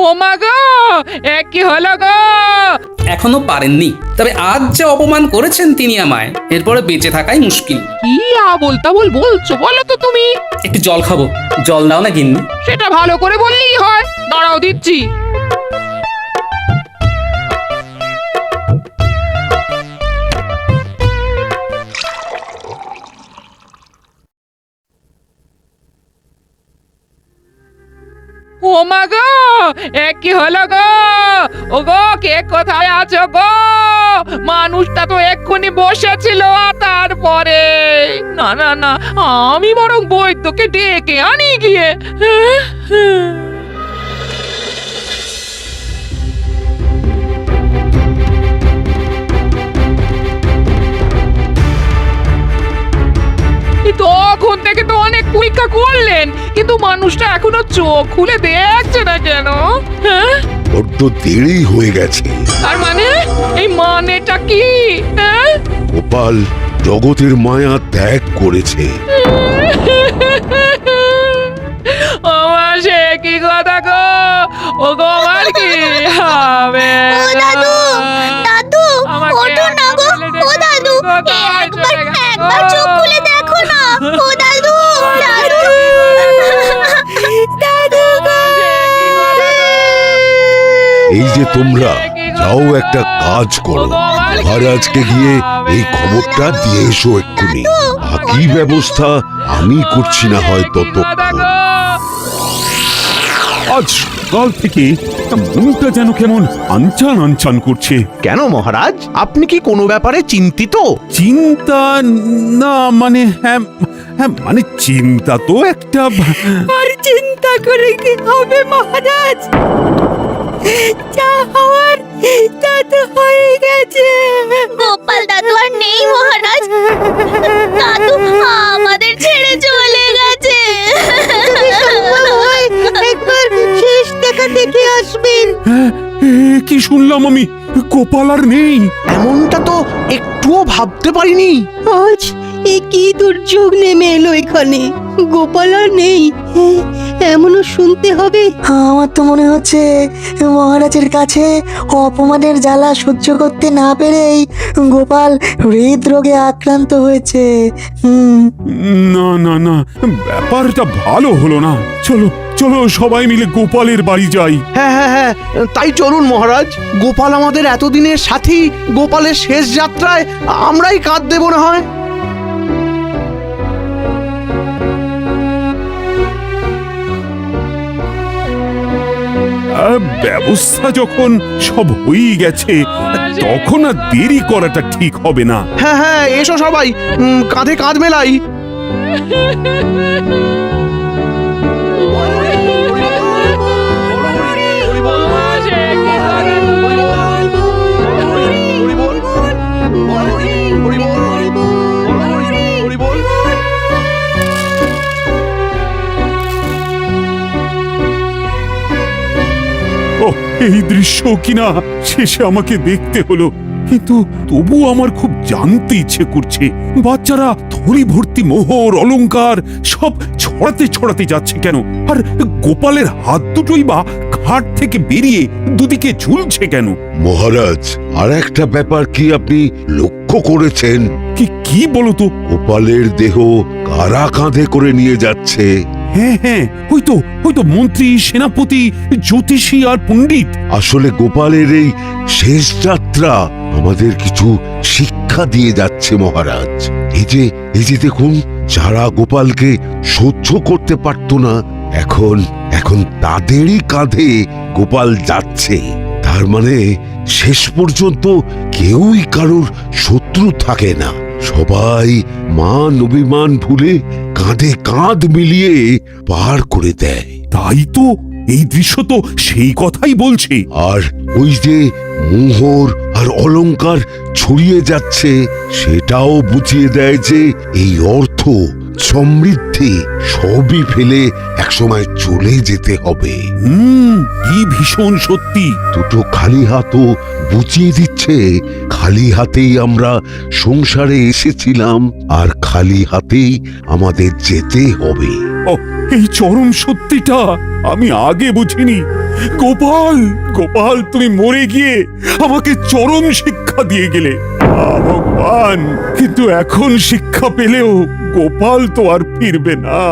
ও মা গো, কি হলো গো? এখনো পারেননি, তবে আজ যে অপমান করেছেন তিনি আমায়, এরপরে বেঁচে থাকাই মুশকিল। কি আবোল তাবোল বলছো বলো তো তুমি? একটু জল খাবো, জল দাও না গিন্নি। সেটা ভালো করে বললেই হয়, দাঁড়াও দিচ্ছি। ও মা গো, কি হলো গো? ও গো, কে কোথায় আছো গো? মানুষটা তো এক্ষুনি বসেছিল, তারপরে না না না, আমি বরং বৈদ্যকে ডেকে আনি গিয়ে। তখন থেকে তো অনেক পরীক্ষা করলেন, কিন্তু মানুষটা এখনো চোখ খুলে দেখছে না কেন? হ্যাঁ, বড্ড দেরি হয়ে গেছে। তার মানে এই মানেটা কি? হ্যাঁ, গোপাল জগতের মায়া ত্যাগ করেছে। আমার সে কি কথা গো? ও গো, আমার কি হবে? ও দাদু, দাদু, আমাকে ওঠো না গো। ও দাদু, একবার চোখ খুলে দেখো না। ও দাদু, দাদু, দাদু গো। এই যে তোমরা যাও, একটা কাজ করো, মহারাজকে গিয়ে এই খবরটা দিয়ে এসো এক্ষুনি। বাকি ব্যবস্থা আমি করছি না হয় ততক্ষণ। আজ কাল থেকে মনটা যেন কেমন আনচান আনচান করছে। কেন মহারাজ, আপনি কি কোনো ব্যাপারে চিন্তিত? চিন্তা না, মানে হ্যাঁ হ্যাঁ, মানে চিন্তা তো একটা। আর চিন্তা করে কি হবে মহারাজ? যা হওয়ার তা তো হয়ে গেছে। গোপাল দাদু আর নেই মহারাজ। দাদু আমাদের ছেড়ে চলে গেছে। একবার শেষ দেখা দেখে আসবেন। হ্যাঁ, কি শুনলাম আমি? গোপাল আর নেই? এমনটা তো একটুও ভাবতে পারিনি। আজ এ কি দুর্যোগ নেমে এলো এখানে! গোপাল আর নেই, এমনও শুনতে হবে। আমার তো মনে হচ্ছে মহারাজের কাছে অপমানের জ্বালা সহ্য করতে না পেরেই গোপাল হৃদরোগে আক্রান্ত হয়েছে। না না না, ব্যাপারটা ভালো হলো না। চলো চলো, সবাই মিলে গোপালের বাড়ি যাই। হ্যাঁ হ্যাঁ হ্যাঁ, তাই চলুন মহারাজ। গোপাল আমাদের এতদিনের সাথী, গোপালের শেষ যাত্রায় আমরাই কাঁধ দেব না হয়। ব্যবস্থা যখন সব হয়েই গেছে, তখন আর দেরি করাটা ঠিক হবে না। হ্যাঁ হ্যাঁ, এসো সবাই, কাঁধে কাঁধ মেলাই। এই দৃশ্য কিনা শেষে আমাকে দেখতে হলো, কিন্তু তবু আমার খুব জানতে ইচ্ছে করছে, বাচ্চারা থলি ভর্তি মোহর অলংকার সব ছড়াতে ছড়াতে যাচ্ছে কেন? আর গোপালের হাত দুটোই বা খাট থেকে বেরিয়ে দুদিকে ঝুলছে কেন? মহারাজ, আর একটা ব্যাপার কি আপনি লক্ষ্য করেছেন? কি বলো তো? গোপালের দেহ কারা কাঁধে করে নিয়ে যাচ্ছে? হ্যাঁ হ্যাঁ, ওই তো মন্ত্রী, সেনাপতি, জ্যোতিষী আর পণ্ডিত। আসলে গোপালের এই শেষ যাত্রা আমাদের কিছু শিক্ষা দিয়ে যাচ্ছে মহারাজ। এই যে দেখুন, যারা গোপালকে সহ্য করতে পারত না, এখন তাদেরই কাঁধে গোপাল যাচ্ছে। তার মানে শেষ পর্যন্ত কেউই কারোর শত্রু থাকে না, সবাই মান অভিমান ভুলে কাঁধে কাঁধ মিলিয়ে পার করে দেয়। তাই তো, এই দৃশ্য তো সেই কথাই বলছে। আর ওই যে মোহর আর অলংকার ছড়িয়ে যাচ্ছে, সেটাও বুঝিয়ে দেয় যে এই অর্থ, সমৃদ্ধি সবই ফেলে একসময় চলে যেতে হবে। কি ভীষণ সত্যি। দুটো খালি হাতও বুঝিয়ে দিচ্ছে, খালি হাতেই আমরা সংসারে এসেছিলাম, আর খালি হাতেই আমাদের যেতে হবে। এই চরম সত্যিটা আমি আগে বুঝিনি। গোপাল, গোপাল তুমি মরে গিয়ে আমাকে চরম শিক্ষা দিয়ে গেলে। ভগবান, কিন্তু এখন শিক্ষা পেলেও গোপাল তো আর ফিরবে না।